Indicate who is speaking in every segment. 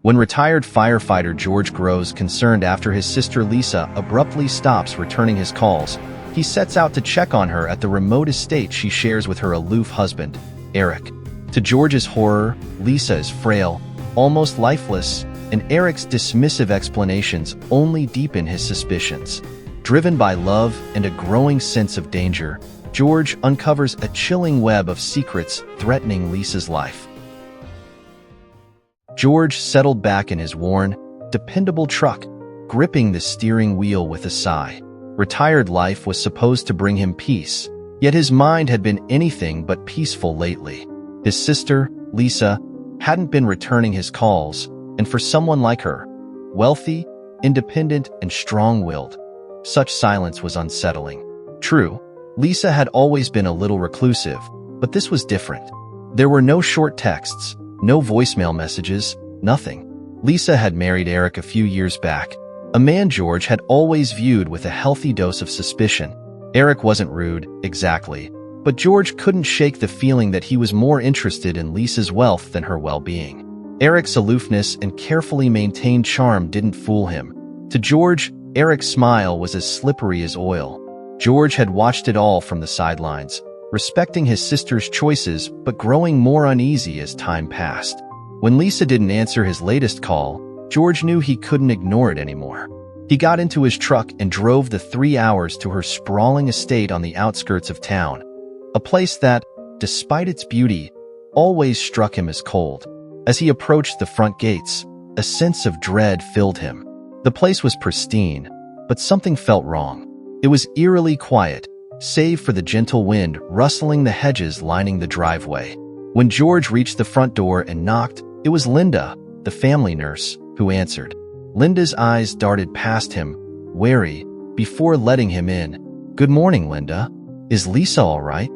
Speaker 1: When retired firefighter George grows concerned after his sister Lisa abruptly stops returning his calls, he sets out to check on her at the remote estate she shares with her aloof husband, Eric. To George's horror, Lisa is frail, almost lifeless, and Eric's dismissive explanations only deepen his suspicions. Driven by love and a growing sense of danger, George uncovers a chilling web of secrets threatening Lisa's life. George settled back in his worn, dependable truck, gripping the steering wheel with a sigh. Retired life was supposed to bring him peace, yet his mind had been anything but peaceful lately. His sister, Lisa, hadn't been returning his calls, and for someone like her, wealthy, independent, and strong-willed, such silence was unsettling. True, Lisa had always been a little reclusive, but this was different. There were no short texts, no voicemail messages, nothing. Lisa had married Eric a few years back, a man George had always viewed with a healthy dose of suspicion. Eric wasn't rude, exactly, but George couldn't shake the feeling that he was more interested in Lisa's wealth than her well-being. Eric's aloofness and carefully maintained charm didn't fool him. To George, Eric's smile was as slippery as oil. George had watched it all from the sidelines, respecting his sister's choices but growing more uneasy as time passed. When Lisa didn't answer his latest call, George knew he couldn't ignore it anymore. He got into his truck and drove the 3 hours to her sprawling estate on the outskirts of town, a place that, despite its beauty, always struck him as cold. As he approached the front gates, a sense of dread filled him. The place was pristine, but something felt wrong. It was eerily quiet, save for the gentle wind rustling the hedges lining the driveway. When George reached the front door and knocked, it was Linda, the family nurse, who answered. Linda's eyes darted past him, wary, before letting him in. "Good morning, Linda. Is Lisa all right?"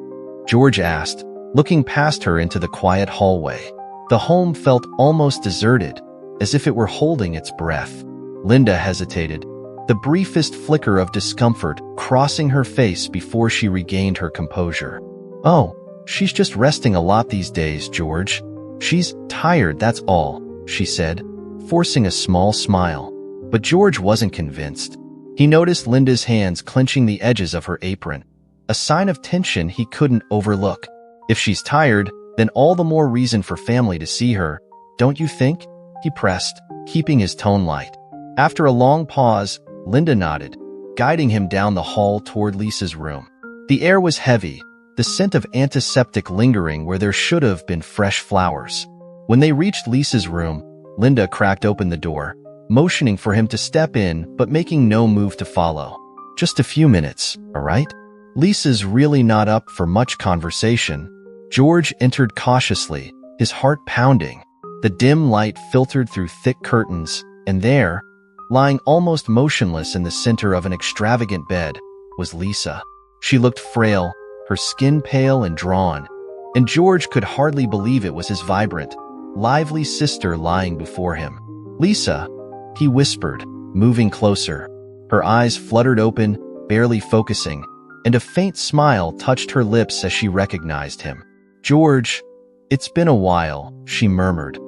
Speaker 1: George asked, looking past her into the quiet hallway. The home felt almost deserted, as if it were holding its breath. Linda hesitated, the briefest flicker of discomfort crossing her face before she regained her composure. "Oh, she's just resting a lot these days, George. She's tired, that's all," she said, forcing a small smile. But George wasn't convinced. He noticed Linda's hands clenching the edges of her apron, a sign of tension he couldn't overlook. "If she's tired, then all the more reason for family to see her, don't you think?" he pressed, keeping his tone light. After a long pause, Linda nodded, guiding him down the hall toward Lisa's room. The air was heavy, the scent of antiseptic lingering where there should have been fresh flowers. When they reached Lisa's room, Linda cracked open the door, motioning for him to step in but making no move to follow. "Just a few minutes, all right?" Lisa's really not up for much conversation. George entered cautiously, his heart pounding. The dim light filtered through thick curtains, and there, lying almost motionless in the center of an extravagant bed, was Lisa. She looked frail, her skin pale and drawn, and George could hardly believe it was his vibrant, lively sister lying before him. "Lisa," he whispered, moving closer. Her eyes fluttered open, barely focusing, and a faint smile touched her lips as she recognized him. "George, it's been a while," she murmured,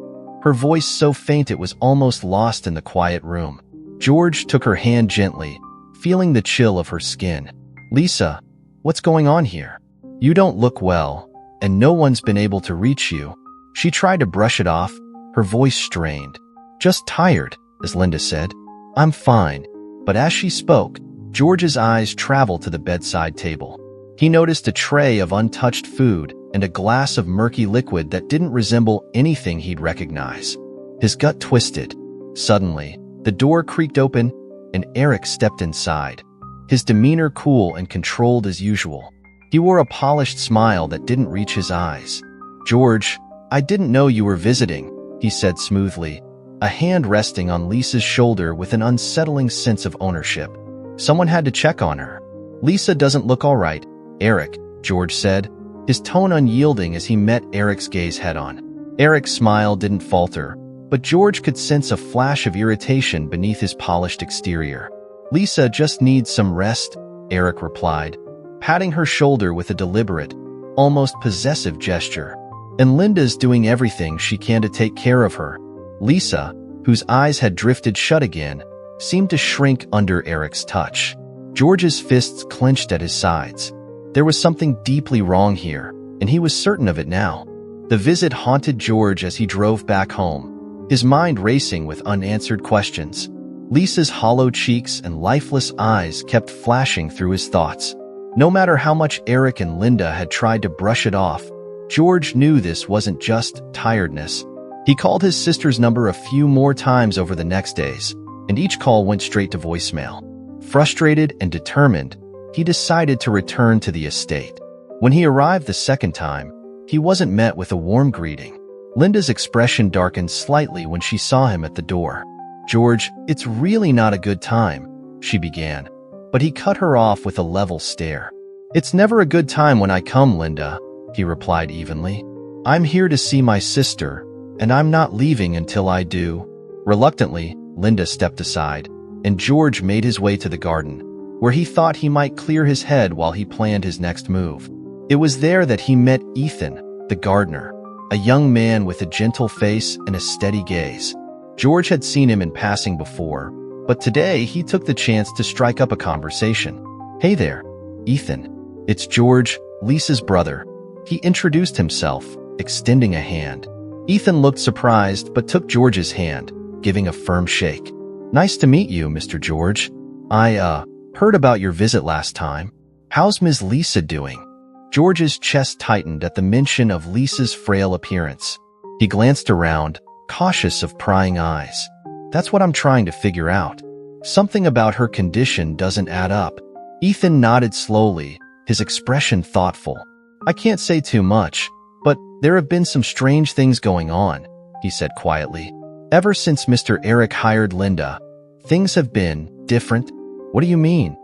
Speaker 1: her voice so faint it was almost lost in the quiet room. George took her hand gently, feeling the chill of her skin. "Lisa, what's going on here? You don't look well, and no one's been able to reach you." She tried to brush it off, her voice strained. "Just tired," as Linda said. "I'm fine." But as she spoke, George's eyes traveled to the bedside table. He noticed a tray of untouched food and a glass of murky liquid that didn't resemble anything he'd recognize. His gut twisted. Suddenly, the door creaked open, and Eric stepped inside, his demeanor cool and controlled as usual. He wore a polished smile that didn't reach his eyes. "George, I didn't know you were visiting," he said smoothly, a hand resting on Lisa's shoulder with an unsettling sense of ownership. "Someone had to check on her." "Lisa doesn't look all right, Eric," George said, his tone unyielding as he met Eric's gaze head-on. Eric's smile didn't falter, but George could sense a flash of irritation beneath his polished exterior. "Lisa just needs some rest," Eric replied, patting her shoulder with a deliberate, almost possessive gesture. "And Linda's doing everything she can to take care of her." "Lisa," whose eyes had drifted shut again, seemed to shrink under Eric's touch. George's fists clenched at his sides. There was something deeply wrong here, and he was certain of it now. The visit haunted George as he drove back home, his mind racing with unanswered questions. Lisa's hollow cheeks and lifeless eyes kept flashing through his thoughts. No matter how much Eric and Linda had tried to brush it off, George knew this wasn't just tiredness. He called his sister's number a few more times over the next days, and each call went straight to voicemail. Frustrated and determined, he decided to return to the estate. When he arrived the second time, he wasn't met with a warm greeting. Linda's expression darkened slightly when she saw him at the door. "George, it's really not a good time," she began, but he cut her off with a level stare. "It's never a good time when I come, Linda," he replied evenly. "I'm here to see my sister, and I'm not leaving until I do." Reluctantly, Linda stepped aside, and George made his way to the garden, where he thought he might clear his head while he planned his next move. It was there that he met Ethan, the gardener, a young man with a gentle face and a steady gaze. George had seen him in passing before, but today he took the chance to strike up a conversation. "Hey there, Ethan. It's George, Lisa's brother." He introduced himself, extending a hand. Ethan looked surprised but took George's hand, giving a firm shake. "Nice to meet you, Mr. George. I heard about your visit last time. How's Ms. Lisa doing?" George's chest tightened at the mention of Lisa's frail appearance. He glanced around, cautious of prying eyes. "That's what I'm trying to figure out. Something about her condition doesn't add up." Ethan nodded slowly, his expression thoughtful. "I can't say too much, but there have been some strange things going on," he said quietly. "Ever since Mr. Eric hired Linda, things have been different." "What do you mean?"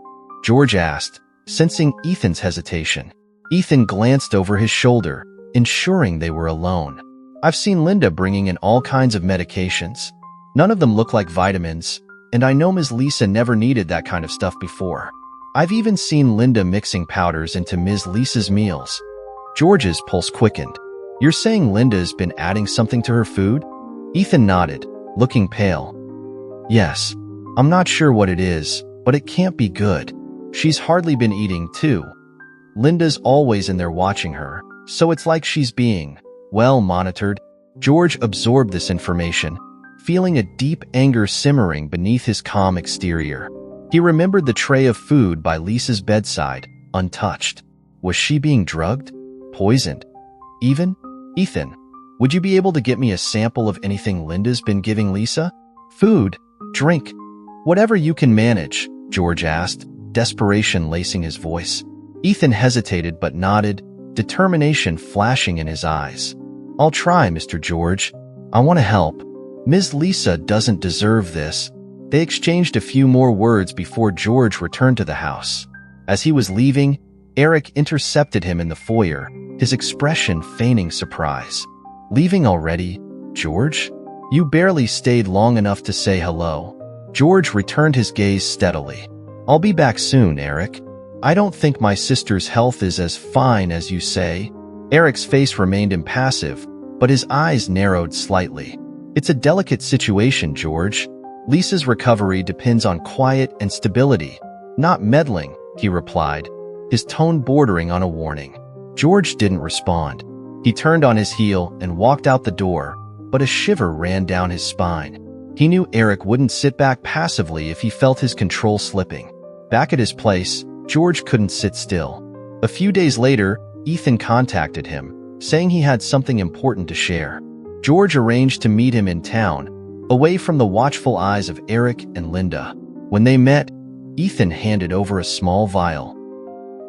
Speaker 1: George asked, sensing Ethan's hesitation. Ethan glanced over his shoulder, ensuring they were alone. "I've seen Linda bringing in all kinds of medications. None of them look like vitamins, and I know Ms. Lisa never needed that kind of stuff before. I've even seen Linda mixing powders into Ms. Lisa's meals." George's pulse quickened. "You're saying Linda's been adding something to her food?" Ethan nodded, looking pale. "Yes. I'm not sure what it is, but it can't be good. She's hardly been eating, too. Linda's always in there watching her, so it's like she's being, well, monitored." George absorbed this information, feeling a deep anger simmering beneath his calm exterior. He remembered the tray of food by Lisa's bedside, untouched. Was she being drugged? Poisoned? Ethan, would you be able to get me a sample of anything Linda's been giving Lisa? Food, drink, whatever you can manage, George asked, desperation lacing his voice. Ethan hesitated but nodded, determination flashing in his eyes. "I'll try, Mr. George. I want to help. Ms. Lisa doesn't deserve this." They exchanged a few more words before George returned to the house. As he was leaving, Eric intercepted him in the foyer, his expression feigning surprise. "Leaving already, George? You barely stayed long enough to say hello." George returned his gaze steadily. "I'll be back soon, Eric. I don't think my sister's health is as fine as you say." Eric's face remained impassive, but his eyes narrowed slightly. "It's a delicate situation, George. Lisa's recovery depends on quiet and stability, not meddling," he replied, his tone bordering on a warning. George didn't respond. He turned on his heel and walked out the door, but a shiver ran down his spine. He knew Eric wouldn't sit back passively if he felt his control slipping. Back at his place, George couldn't sit still. A few days later, Ethan contacted him, saying he had something important to share. George arranged to meet him in town, away from the watchful eyes of Eric and Linda. When they met, Ethan handed over a small vial.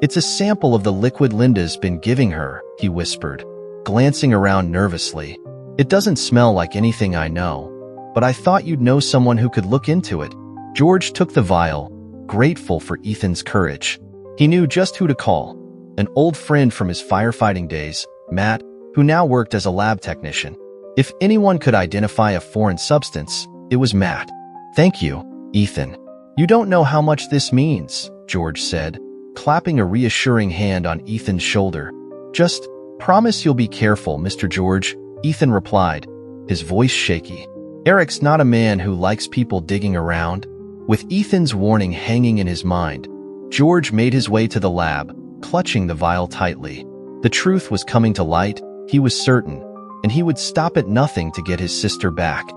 Speaker 1: "It's a sample of the liquid Linda's been giving her," he whispered, glancing around nervously. "It doesn't smell like anything I know, but I thought you'd know someone who could look into it." George took the vial, grateful for Ethan's courage. He knew just who to call, an old friend from his firefighting days, Matt, who now worked as a lab technician. If anyone could identify a foreign substance, it was Matt. "Thank you, Ethan. You don't know how much this means," George said, clapping a reassuring hand on Ethan's shoulder. "Just promise you'll be careful, Mr. George," Ethan replied, his voice shaky. Eric's not a man who likes people digging around. With Ethan's warning hanging in his mind, George made his way to the lab, clutching the vial tightly. The truth was coming to light, he was certain, and he would stop at nothing to get his sister back.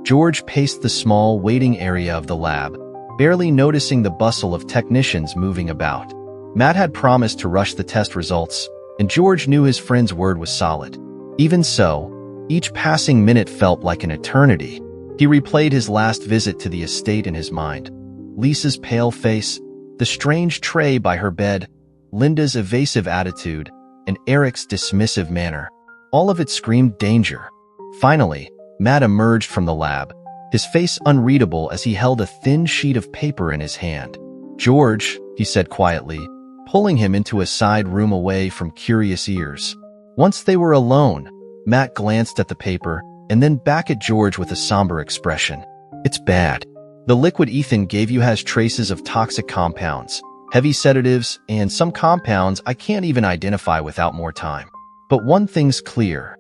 Speaker 1: George paced the small, waiting area of the lab, barely noticing the bustle of technicians moving about. Matt had promised to rush the test results, and George knew his friend's word was solid. Even so, each passing minute felt like an eternity. He replayed his last visit to the estate in his mind. Lisa's pale face, the strange tray by her bed, Linda's evasive attitude, and Eric's dismissive manner. All of it screamed danger. Finally, Matt emerged from the lab, his face unreadable as he held a thin sheet of paper in his hand. "George," he said quietly, pulling him into a side room away from curious ears. Once they were alone, Matt glanced at the paper and then back at George with a somber expression. "It's bad. The liquid Ethan gave you has traces of toxic compounds, heavy sedatives, and some compounds I can't even identify without more time. But one thing's clear.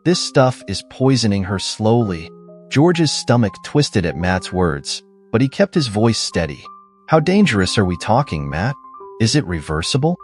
Speaker 1: This stuff is poisoning her slowly." George's stomach twisted at Matt's words, but he kept his voice steady. "How dangerous are we talking, Matt? Is it reversible?"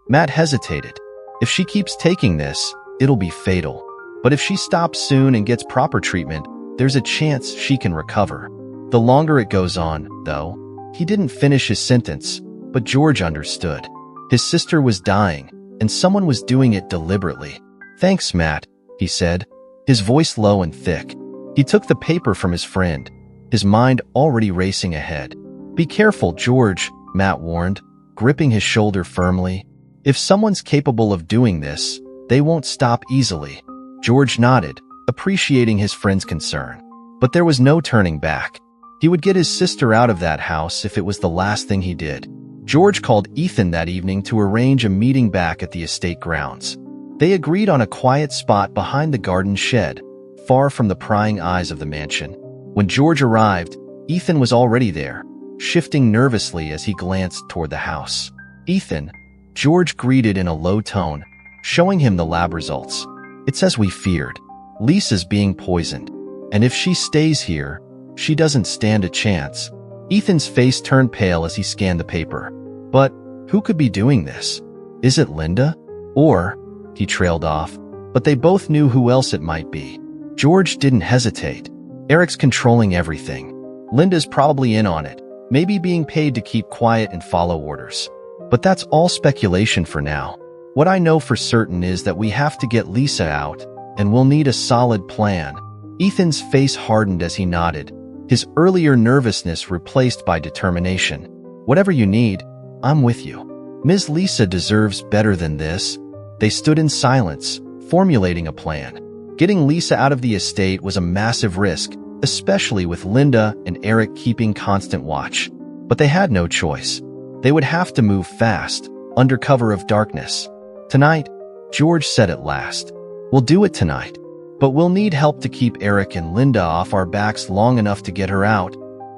Speaker 1: Matt hesitated. "If she keeps taking this, it'll be fatal. But if she stops soon and gets proper treatment, there's a chance she can recover. The longer it goes on, though." He didn't finish his sentence, but George understood. His sister was dying, and someone was doing it deliberately. "Thanks, Matt," he said, his voice low and thick. He took the paper from his friend, his mind already racing ahead. "Be careful, George," Matt warned, gripping his shoulder firmly. "If someone's capable of doing this, they won't stop easily." George nodded, appreciating his friend's concern. But there was no turning back. He would get his sister out of that house if it was the last thing he did. George called Ethan that evening to arrange a meeting back at the estate grounds. They agreed on a quiet spot behind the garden shed, far from the prying eyes of the mansion. When George arrived, Ethan was already there, shifting nervously as he glanced toward the house. "Ethan," George greeted in a low tone, showing him the lab results. "It's as we feared. Lisa's being poisoned, and if she stays here, she doesn't stand a chance." Ethan's face turned pale as he scanned the paper. "But who could be doing this? Is it Linda? Or," he trailed off, but they both knew who else it might be. George didn't hesitate. "Eric's controlling everything. Linda's probably in on it, maybe being paid to keep quiet and follow orders. But that's all speculation for now. What I know for certain is that we have to get Lisa out, and we'll need a solid plan." Ethan's face hardened as he nodded, his earlier nervousness replaced by determination. "Whatever you need, I'm with you. Ms. Lisa deserves better than this." They stood in silence, formulating a plan. Getting Lisa out of the estate was a massive risk, especially with Linda and Eric keeping constant watch. But they had no choice. They would have to move fast, under cover of darkness. "Tonight," George said at last. "We'll do it tonight. But we'll need help to keep Eric and Linda off our backs long enough to get her out."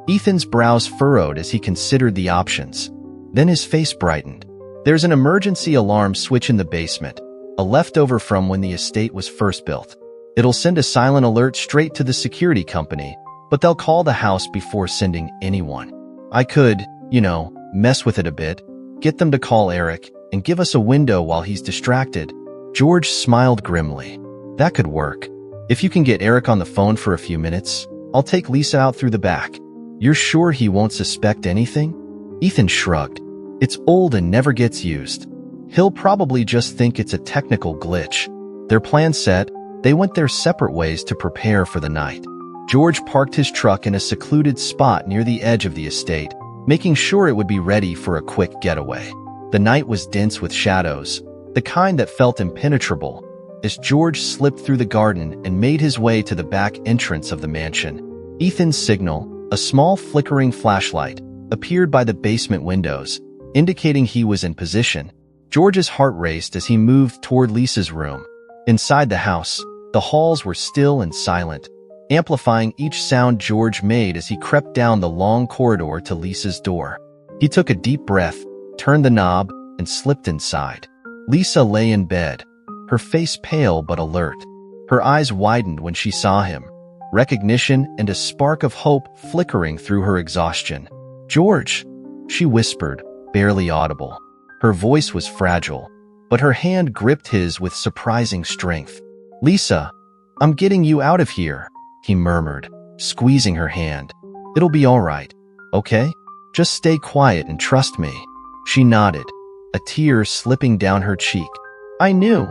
Speaker 1: Ethan's brows furrowed as he considered the options. Then his face brightened. "There's an emergency alarm switch in the basement, a leftover from when the estate was first built. It'll send a silent alert straight to the security company, but they'll call the house before sending anyone. I could, mess with it a bit, get them to call Eric, and give us a window while he's distracted." George smiled grimly. "That could work. If you can get Eric on the phone for a few minutes, I'll take Lisa out through the back." "You're sure he won't suspect anything?" Ethan shrugged. "It's old and never gets used. He'll probably just think it's a technical glitch." Their plan set, they went their separate ways to prepare for the night. George parked his truck in a secluded spot near the edge of the estate, making sure it would be ready for a quick getaway. The night was dense with shadows, the kind that felt impenetrable, as George slipped through the garden and made his way to the back entrance of the mansion. Ethan's signal, a small flickering flashlight, appeared by the basement windows, indicating he was in position. George's heart raced as he moved toward Lisa's room. Inside the house, the halls were still and silent, amplifying each sound George made as he crept down the long corridor to Lisa's door. He took a deep breath, turned the knob, and slipped inside. Lisa lay in bed, her face pale but alert. Her eyes widened when she saw him, recognition, and a spark of hope flickering through her exhaustion. "George," she whispered, barely audible. Her voice was fragile, but her hand gripped his with surprising strength. "Lisa, I'm getting you out of here," he murmured, squeezing her hand. "It'll be all right, okay? Just stay quiet and trust me." She nodded, a tear slipping down her cheek. "I knew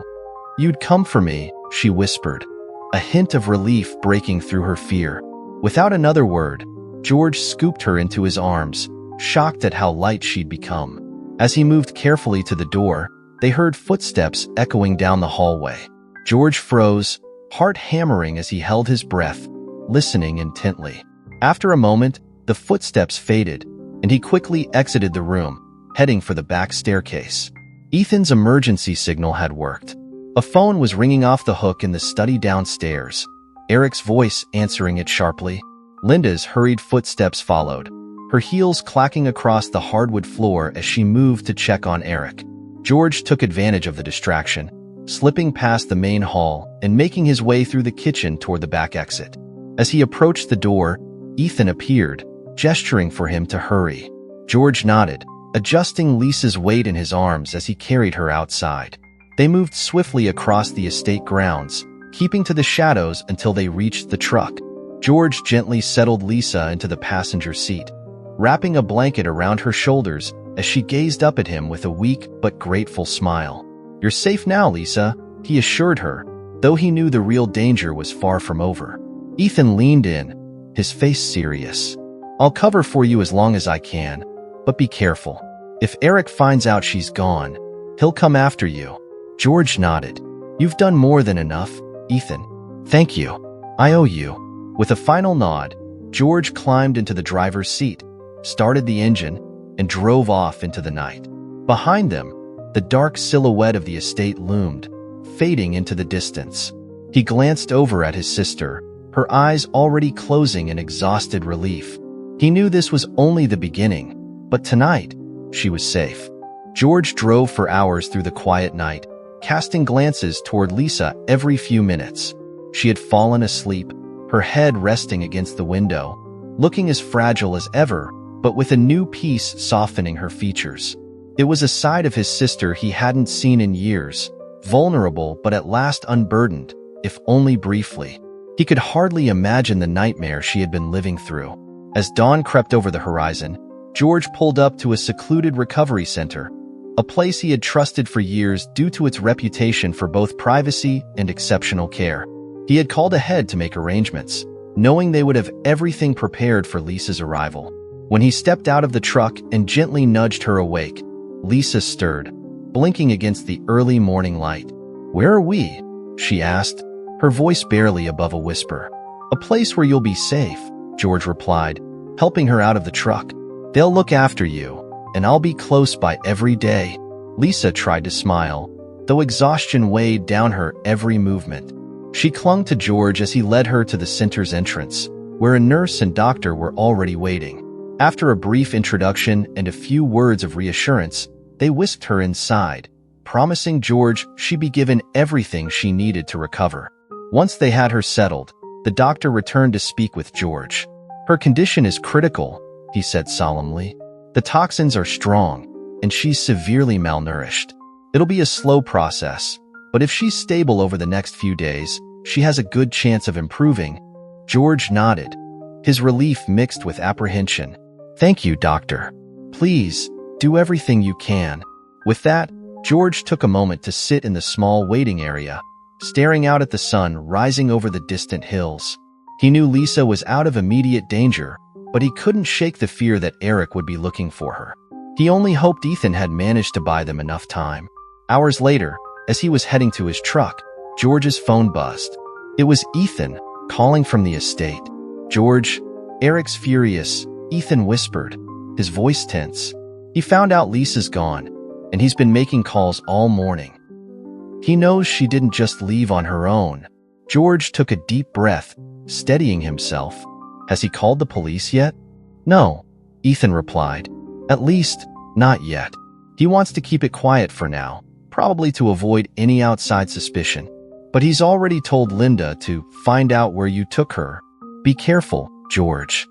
Speaker 1: you'd come for me," she whispered, a hint of relief breaking through her fear. Without another word, George scooped her into his arms, shocked at how light she'd become. As he moved carefully to the door, they heard footsteps echoing down the hallway. George froze, heart hammering as he held his breath, listening intently. After a moment, the footsteps faded, and he quickly exited the room, heading for the back staircase. Ethan's emergency signal had worked. A phone was ringing off the hook in the study downstairs, Eric's voice answering it sharply. Linda's hurried footsteps followed, her heels clacking across the hardwood floor as she moved to check on Eric. George took advantage of the distraction, slipping past the main hall and making his way through the kitchen toward the back exit. As he approached the door, Ethan appeared, gesturing for him to hurry. George nodded, adjusting Lisa's weight in his arms as he carried her outside. They moved swiftly across the estate grounds, keeping to the shadows until they reached the truck. George gently settled Lisa into the passenger seat, wrapping a blanket around her shoulders as she gazed up at him with a weak but grateful smile. "You're safe now, Lisa," he assured her, though he knew the real danger was far from over. Ethan leaned in, his face serious. "I'll cover for you as long as I can, but be careful. If Eric finds out she's gone, he'll come after you." George nodded. "You've done more than enough, Ethan. Thank you. I owe you." With a final nod, George climbed into the driver's seat, started the engine, and drove off into the night. Behind them, the dark silhouette of the estate loomed, fading into the distance. He glanced over at his sister, her eyes already closing in exhausted relief. He knew this was only the beginning, but tonight, she was safe. George drove for hours through the quiet night, casting glances toward Lisa every few minutes. She had fallen asleep, her head resting against the window, looking as fragile as ever, but with a new peace softening her features. It was a side of his sister he hadn't seen in years, vulnerable but at last unburdened, if only briefly. He could hardly imagine the nightmare she had been living through. As dawn crept over the horizon, George pulled up to a secluded recovery center, a place he had trusted for years due to its reputation for both privacy and exceptional care. He had called ahead to make arrangements, knowing they would have everything prepared for Lisa's arrival. When he stepped out of the truck and gently nudged her awake, Lisa stirred, blinking against the early morning light. "Where are we?" she asked, her voice barely above a whisper. "A place where you'll be safe," George replied, helping her out of the truck. "They'll look after you, and I'll be close by every day." Lisa tried to smile, though exhaustion weighed down her every movement. She clung to George as he led her to the center's entrance, where a nurse and doctor were already waiting. After a brief introduction and a few words of reassurance, they whisked her inside, promising George she'd be given everything she needed to recover. Once they had her settled, the doctor returned to speak with George. "Her condition is critical," he said solemnly. "The toxins are strong, and she's severely malnourished. It'll be a slow process, but if she's stable over the next few days, she has a good chance of improving." George nodded, his relief mixed with apprehension. "Thank you, doctor. Please, do everything you can." With that, George took a moment to sit in the small waiting area, staring out at the sun rising over the distant hills. He knew Lisa was out of immediate danger, but he couldn't shake the fear that Eric would be looking for her. He only hoped Ethan had managed to buy them enough time. Hours later, as he was heading to his truck, George's phone buzzed. It was Ethan, calling from the estate. "George, Eric's furious," Ethan whispered, his voice tense. "He found out Lisa's gone, and he's been making calls all morning. He knows she didn't just leave on her own." George took a deep breath, steadying himself. "Has he called the police yet?" "No," Ethan replied. "At least, not yet. He wants to keep it quiet for now, probably to avoid any outside suspicion. But he's already told Linda to find out where you took her Be careful, George.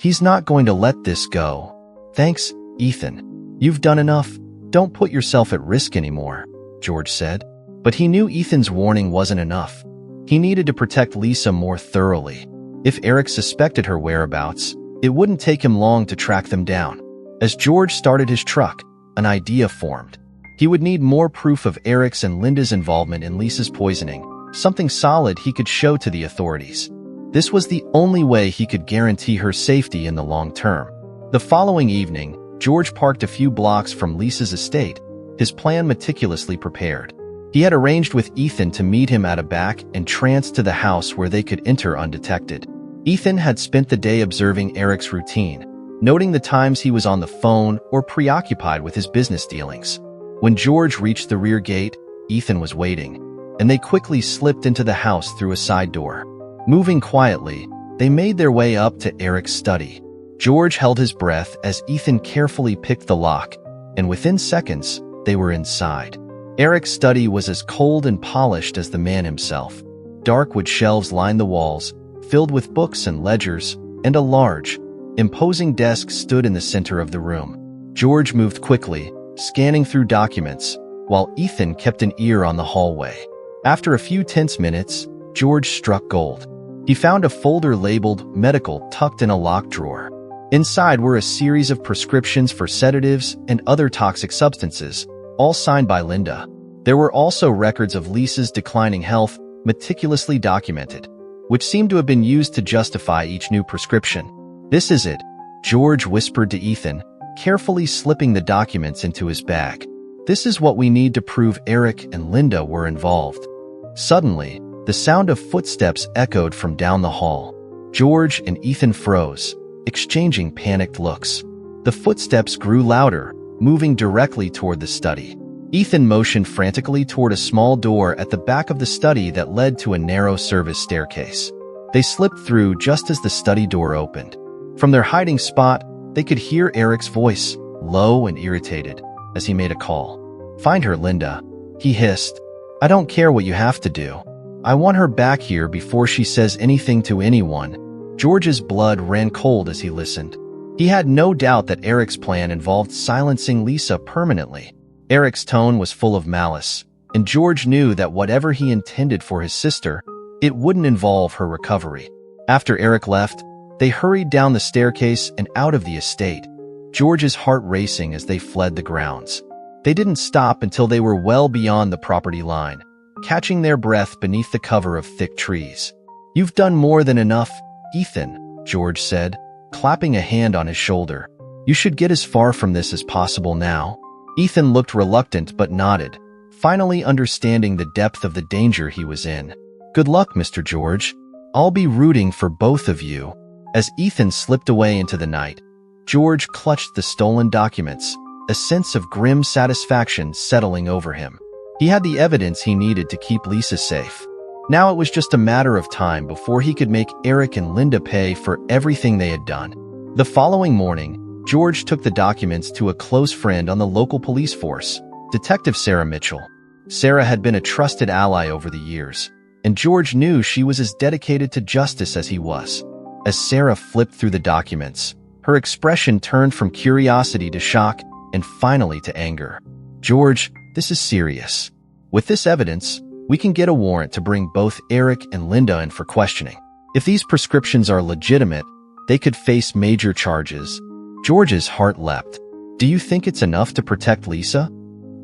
Speaker 1: He's not going to let this go. Thanks, Ethan. You've done enough. Don't put yourself at risk anymore, George said. But he knew Ethan's warning wasn't enough. He needed to protect Lisa more thoroughly. If Eric suspected her whereabouts, it wouldn't take him long to track them down. As George started his truck, an idea formed. He would need more proof of Eric's and Linda's involvement in Lisa's poisoning, something solid he could show to the authorities. This was the only way he could guarantee her safety in the long term. The following evening, George parked a few blocks from Lisa's estate, his plan meticulously prepared. He had arranged with Ethan to meet him at a back entrance to the house where they could enter undetected. Ethan had spent the day observing Eric's routine, noting the times he was on the phone or preoccupied with his business dealings. When George reached the rear gate, Ethan was waiting, and they quickly slipped into the house through a side door. Moving quietly, they made their way up to Eric's study. George held his breath as Ethan carefully picked the lock, and within seconds, they were inside. Eric's study was as cold and polished as the man himself. Dark wood shelves lined the walls, filled with books and ledgers, and a large, imposing desk stood in the center of the room. George moved quickly, scanning through documents, while Ethan kept an ear on the hallway. After a few tense minutes, George struck gold. He found a folder labeled Medical tucked in a locked drawer. Inside were a series of prescriptions for sedatives and other toxic substances, all signed by Linda. There were also records of Lisa's declining health, meticulously documented, which seemed to have been used to justify each new prescription. "This is it," George whispered to Ethan, carefully slipping the documents into his bag. "This is what we need to prove Eric and Linda were involved." Suddenly, the sound of footsteps echoed from down the hall. George and Ethan froze, exchanging panicked looks. The footsteps grew louder, moving directly toward the study. Ethan motioned frantically toward a small door at the back of the study that led to a narrow service staircase. They slipped through just as the study door opened. From their hiding spot, they could hear Eric's voice, low and irritated, as he made a call. "Find her, Linda," he hissed. "I don't care what you have to do. I want her back here before she says anything to anyone." George's blood ran cold as he listened. He had no doubt that Eric's plan involved silencing Lisa permanently. Eric's tone was full of malice, and George knew that whatever he intended for his sister, it wouldn't involve her recovery. After Eric left, they hurried down the staircase and out of the estate, George's heart racing as they fled the grounds. They didn't stop until they were well beyond the property line, catching their breath beneath the cover of thick trees. "You've done more than enough, Ethan," George said, clapping a hand on his shoulder. "You should get as far from this as possible now." Ethan looked reluctant but nodded, finally understanding the depth of the danger he was in. "Good luck, Mr. George. I'll be rooting for both of you." As Ethan slipped away into the night, George clutched the stolen documents, a sense of grim satisfaction settling over him. He had the evidence he needed to keep Lisa safe. Now it was just a matter of time before he could make Eric and Linda pay for everything they had done. The following morning, George took the documents to a close friend on the local police force, Detective Sarah Mitchell. Sarah had been a trusted ally over the years, and George knew she was as dedicated to justice as he was. As Sarah flipped through the documents, her expression turned from curiosity to shock and finally to anger. "George, this is serious. With this evidence, we can get a warrant to bring both Eric and Linda in for questioning. If these prescriptions are legitimate, they could face major charges." George's heart leapt. "Do you think it's enough to protect Lisa?"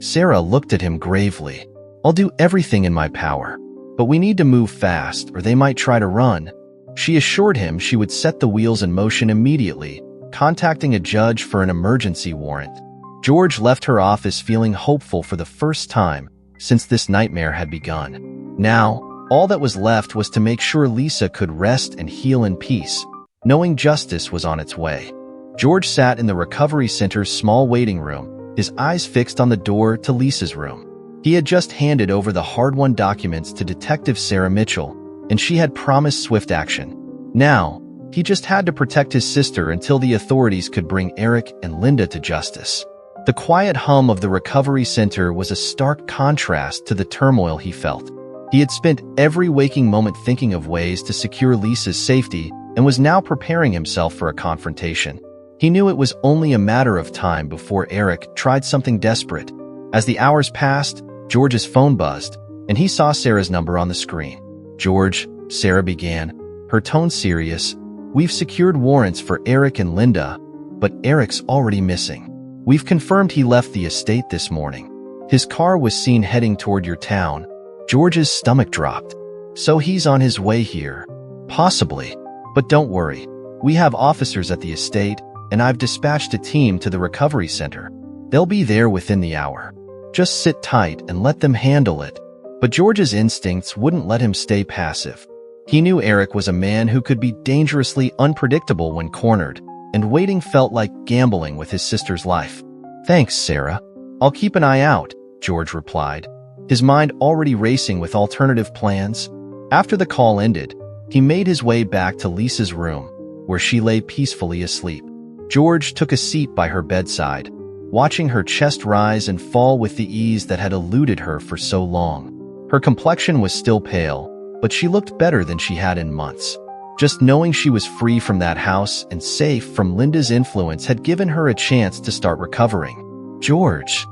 Speaker 1: Sarah looked at him gravely. "I'll do everything in my power, but we need to move fast or they might try to run." She assured him she would set the wheels in motion immediately, contacting a judge for an emergency warrant. George left her office feeling hopeful for the first time since this nightmare had begun. Now, all that was left was to make sure Lisa could rest and heal in peace, knowing justice was on its way. George sat in the recovery center's small waiting room, his eyes fixed on the door to Lisa's room. He had just handed over the hard-won documents to Detective Sarah Mitchell, and she had promised swift action. Now, he just had to protect his sister until the authorities could bring Eric and Linda to justice. The quiet hum of the recovery center was a stark contrast to the turmoil he felt. He had spent every waking moment thinking of ways to secure Lisa's safety and was now preparing himself for a confrontation. He knew it was only a matter of time before Eric tried something desperate. As the hours passed, George's phone buzzed, and he saw Sarah's number on the screen. "George," Sarah began, her tone serious, "we've secured warrants for Eric and Linda, but Eric's already missing. We've confirmed he left the estate this morning. His car was seen heading toward your town." George's stomach dropped. "So he's on his way here?" "Possibly. But don't worry. We have officers at the estate, and I've dispatched a team to the recovery center. They'll be there within the hour. Just sit tight and let them handle it." But George's instincts wouldn't let him stay passive. He knew Eric was a man who could be dangerously unpredictable when cornered, and waiting felt like gambling with his sister's life. "Thanks, Sarah. I'll keep an eye out," George replied, his mind already racing with alternative plans. After the call ended, he made his way back to Lisa's room, where she lay peacefully asleep. George took a seat by her bedside, watching her chest rise and fall with the ease that had eluded her for so long. Her complexion was still pale, but she looked better than she had in months. Just knowing she was free from that house and safe from Linda's influence had given her a chance to start recovering. "George."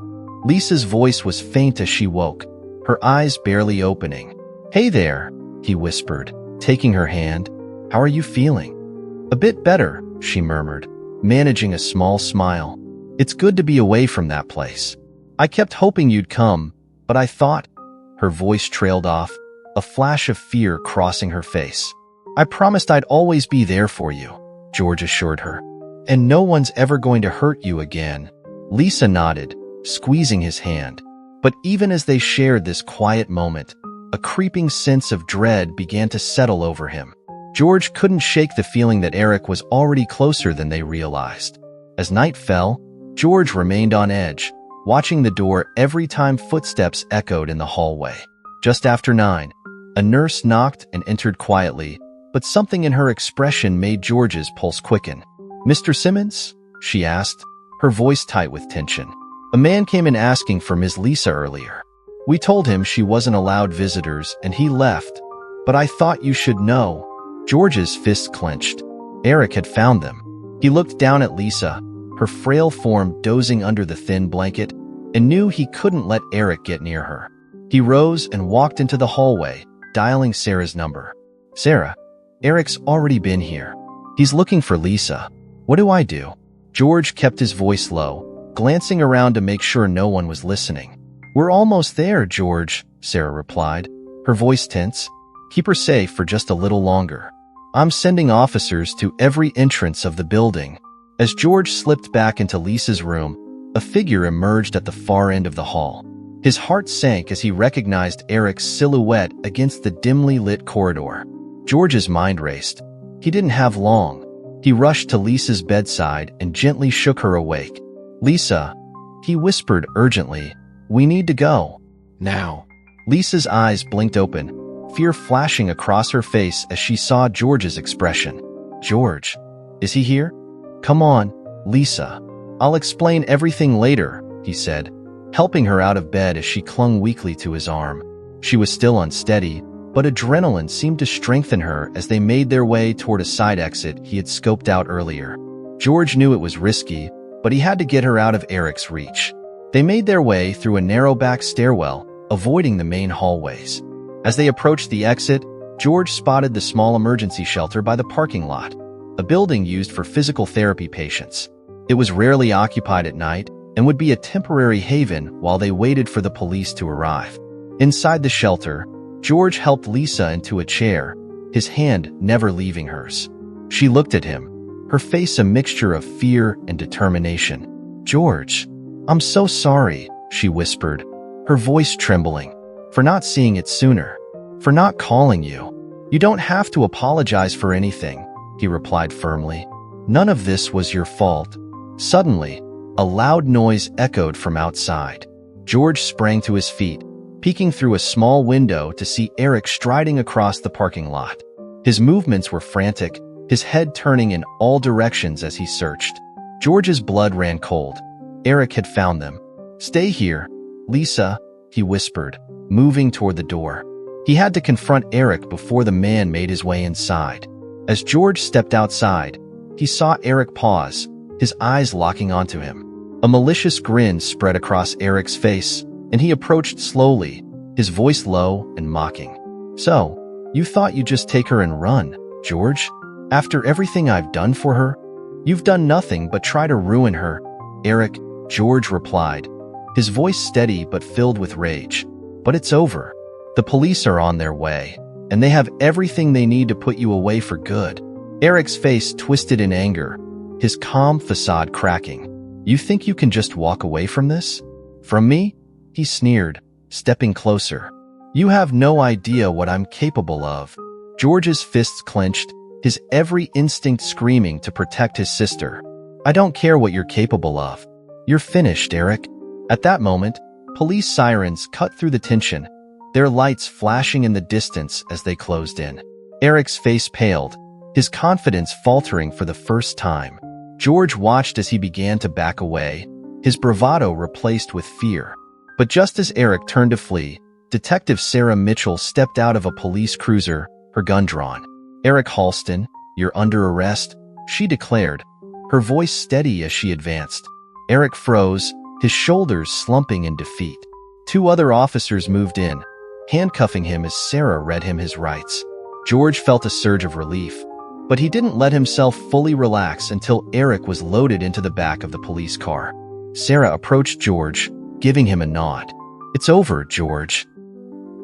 Speaker 1: Lisa's voice was faint as she woke, her eyes barely opening. "Hey there," he whispered, taking her hand. "How are you feeling?" "A bit better," she murmured, managing a small smile. "It's good to be away from that place. I kept hoping you'd come, but I thought—" Her voice trailed off, a flash of fear crossing her face. "I promised I'd always be there for you," George assured her. "And no one's ever going to hurt you again." Lisa nodded, squeezing his hand. But even as they shared this quiet moment, a creeping sense of dread began to settle over him. George couldn't shake the feeling that Eric was already closer than they realized. As night fell, George remained on edge, watching the door every time footsteps echoed in the hallway. Just after 9, a nurse knocked and entered quietly, but something in her expression made George's pulse quicken. "Mr. Simmons?" she asked, her voice tight with tension. "A man came in asking for Ms. Lisa earlier. We told him she wasn't allowed visitors and he left, but I thought you should know." George's fists clenched. Eric had found them. He looked down at Lisa, her frail form dozing under the thin blanket, and knew he couldn't let Eric get near her. He rose and walked into the hallway, dialing Sarah's number. "Sarah, Eric's already been here. He's looking for Lisa. What do I do?" George kept his voice low, glancing around to make sure no one was listening. "We're almost there, George," Sarah replied, her voice tense. "Keep her safe for just a little longer. I'm sending officers to every entrance of the building." As George slipped back into Lisa's room, a figure emerged at the far end of the hall. His heart sank as he recognized Eric's silhouette against the dimly lit corridor. George's mind raced. He didn't have long. He rushed to Lisa's bedside and gently shook her awake. "Lisa," he whispered urgently, "we need to go. Now." Lisa's eyes blinked open, fear flashing across her face as she saw George's expression. "George, is he here?" "Come on, Lisa. I'll explain everything later," he said, helping her out of bed as she clung weakly to his arm. She was still unsteady, but adrenaline seemed to strengthen her as they made their way toward a side exit he had scoped out earlier. George knew it was risky, but he had to get her out of Eric's reach. They made their way through a narrow back stairwell, avoiding the main hallways. As they approached the exit, George spotted the small emergency shelter by the parking lot, a building used for physical therapy patients. It was rarely occupied at night and would be a temporary haven while they waited for the police to arrive. Inside the shelter, George helped Lisa into a chair, his hand never leaving hers. She looked at him, her face a mixture of fear and determination. "George, I'm so sorry," she whispered, her voice trembling, "for not seeing it sooner, for not calling you." "You don't have to apologize for anything," he replied firmly. "None of this was your fault." Suddenly, a loud noise echoed from outside. George sprang to his feet, peeking through a small window to see Eric striding across the parking lot. His movements were frantic, his head turning in all directions as he searched. George's blood ran cold. Eric had found them. "Stay here, Lisa," he whispered, moving toward the door. He had to confront Eric before the man made his way inside. As George stepped outside, he saw Eric pause, his eyes locking onto him. A malicious grin spread across Eric's face, and he approached slowly, his voice low and mocking. "So, you thought you'd just take her and run, George? After everything I've done for her? You've done nothing but try to ruin her." "Eric," George replied, his voice steady but filled with rage. "But it's over. The police are on their way, and they have everything they need to put you away for good." Eric's face twisted in anger, his calm facade cracking. "You think you can just walk away from this? From me?" he sneered, stepping closer. "You have no idea what I'm capable of." George's fists clenched, his every instinct screaming to protect his sister. "I don't care what you're capable of. You're finished, Eric." At that moment, police sirens cut through the tension, their lights flashing in the distance as they closed in. Eric's face paled, his confidence faltering for the first time. George watched as he began to back away, his bravado replaced with fear. But just as Eric turned to flee, Detective Sarah Mitchell stepped out of a police cruiser, her gun drawn. "Eric Halston, you're under arrest," she declared, her voice steady as she advanced. Eric froze, his shoulders slumping in defeat. Two other officers moved in, handcuffing him as Sarah read him his rights. George felt a surge of relief, but he didn't let himself fully relax until Eric was loaded into the back of the police car. Sarah approached George, giving him a nod. "It's over, George.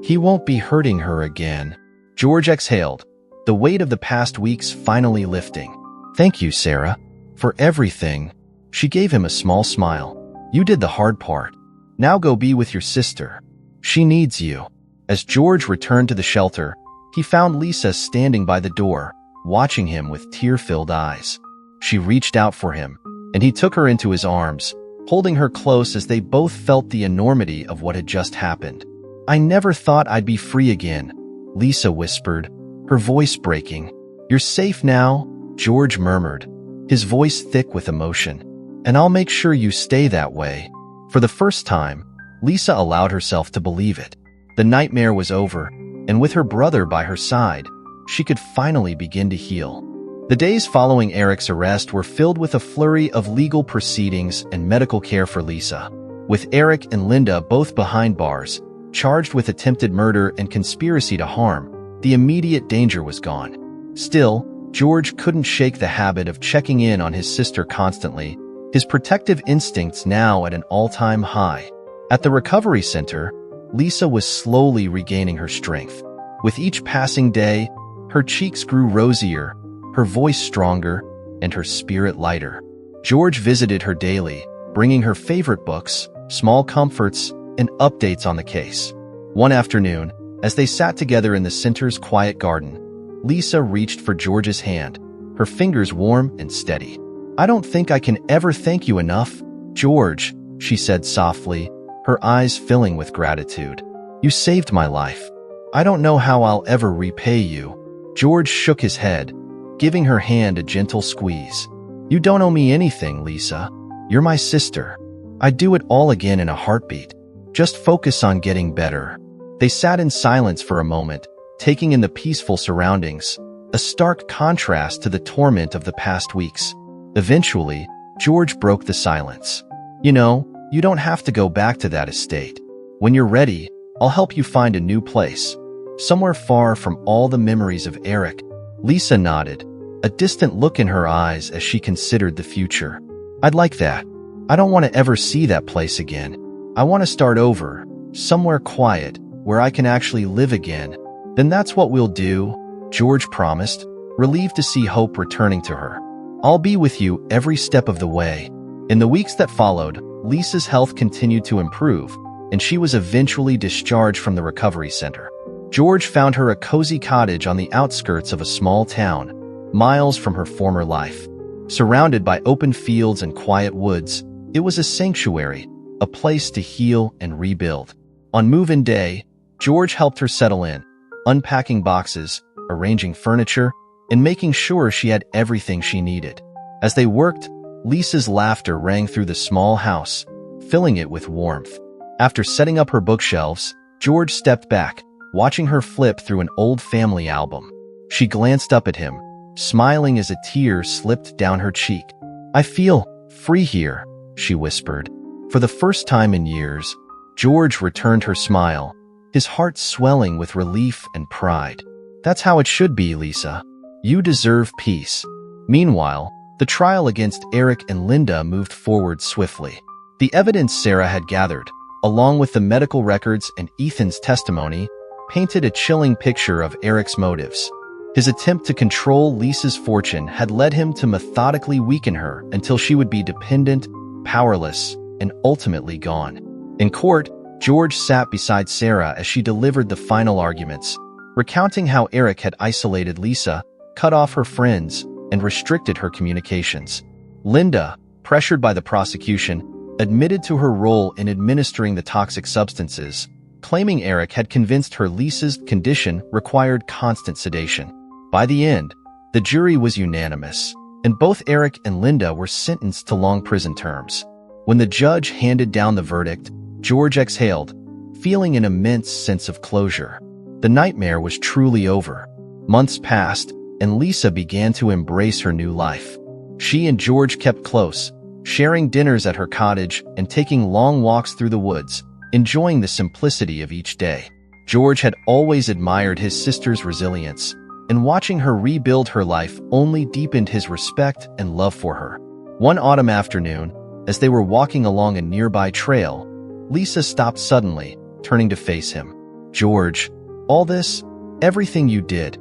Speaker 1: He won't be hurting her again." George exhaled, the weight of the past weeks finally lifting. "Thank you, Sarah, for everything." She gave him a small smile. "You did the hard part. Now go be with your sister. She needs you." As George returned to the shelter, he found Lisa standing by the door, watching him with tear-filled eyes. She reached out for him, and he took her into his arms, holding her close as they both felt the enormity of what had just happened. "I never thought I'd be free again," Lisa whispered, her voice breaking. "You're safe now," George murmured, his voice thick with emotion. "And I'll make sure you stay that way." For the first time, Lisa allowed herself to believe it. The nightmare was over, and with her brother by her side, she could finally begin to heal. The days following Eric's arrest were filled with a flurry of legal proceedings and medical care for Lisa. With Eric and Linda both behind bars, charged with attempted murder and conspiracy to harm, the immediate danger was gone. Still, George couldn't shake the habit of checking in on his sister constantly, his protective instincts now at an all-time high. At the recovery center, Lisa was slowly regaining her strength. With each passing day, her cheeks grew rosier, her voice stronger, and her spirit lighter. George visited her daily, bringing her favorite books, small comforts, and updates on the case. One afternoon, as they sat together in the center's quiet garden, Lisa reached for George's hand, her fingers warm and steady. "I don't think I can ever thank you enough, George," she said softly, her eyes filling with gratitude. "You saved my life. I don't know how I'll ever repay you." George shook his head, giving her hand a gentle squeeze. "You don't owe me anything, Lisa. You're my sister. I'd do it all again in a heartbeat. Just focus on getting better." They sat in silence for a moment, taking in the peaceful surroundings, a stark contrast to the torment of the past weeks. Eventually, George broke the silence. "You know, you don't have to go back to that estate. When you're ready, I'll help you find a new place, somewhere far from all the memories of Eric." Lisa nodded, a distant look in her eyes as she considered the future. "I'd like that. I don't want to ever see that place again. I want to start over, somewhere quiet, where I can actually live again." "Then that's what we'll do," George promised, relieved to see hope returning to her. "I'll be with you every step of the way." In the weeks that followed, Lisa's health continued to improve, and she was eventually discharged from the recovery center. George found her a cozy cottage on the outskirts of a small town, miles from her former life. Surrounded by open fields and quiet woods, it was a sanctuary, a place to heal and rebuild. On move-in day, George helped her settle in, unpacking boxes, arranging furniture, and making sure she had everything she needed. As they worked, Lisa's laughter rang through the small house, filling it with warmth. After setting up her bookshelves, George stepped back, watching her flip through an old family album. She glanced up at him, smiling as a tear slipped down her cheek. "I feel free here," she whispered. For the first time in years, George returned her smile, his heart swelling with relief and pride. "That's how it should be, Lisa. You deserve peace." Meanwhile, the trial against Eric and Linda moved forward swiftly. The evidence Sarah had gathered, along with the medical records and Ethan's testimony, painted a chilling picture of Eric's motives. His attempt to control Lisa's fortune had led him to methodically weaken her until she would be dependent, powerless, and ultimately gone. In court, George sat beside Sarah as she delivered the final arguments, recounting how Eric had isolated Lisa, cut off her friends, and restricted her communications. Linda, pressured by the prosecution, admitted to her role in administering the toxic substances, claiming Eric had convinced her Lisa's condition required constant sedation. By the end, the jury was unanimous, and both Eric and Linda were sentenced to long prison terms. When the judge handed down the verdict, George exhaled, feeling an immense sense of closure. The nightmare was truly over. Months passed, and Lisa began to embrace her new life. She and George kept close, sharing dinners at her cottage and taking long walks through the woods, enjoying the simplicity of each day. George had always admired his sister's resilience, and watching her rebuild her life only deepened his respect and love for her. One autumn afternoon, as they were walking along a nearby trail, Lisa stopped suddenly, turning to face him. "George, all this, everything you did,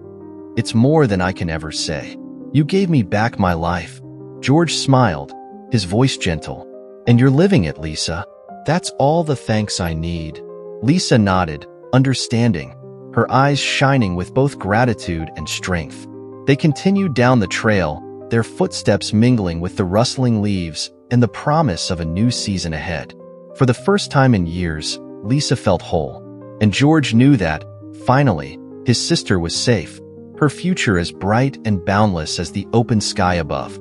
Speaker 1: it's more than I can ever say. You gave me back my life." George smiled, his voice gentle. "And you're living it, Lisa. That's all the thanks I need." Lisa nodded, understanding, her eyes shining with both gratitude and strength. They continued down the trail, their footsteps mingling with the rustling leaves and the promise of a new season ahead. For the first time in years, Lisa felt whole, and George knew that, finally, his sister was safe, her future as bright and boundless as the open sky above.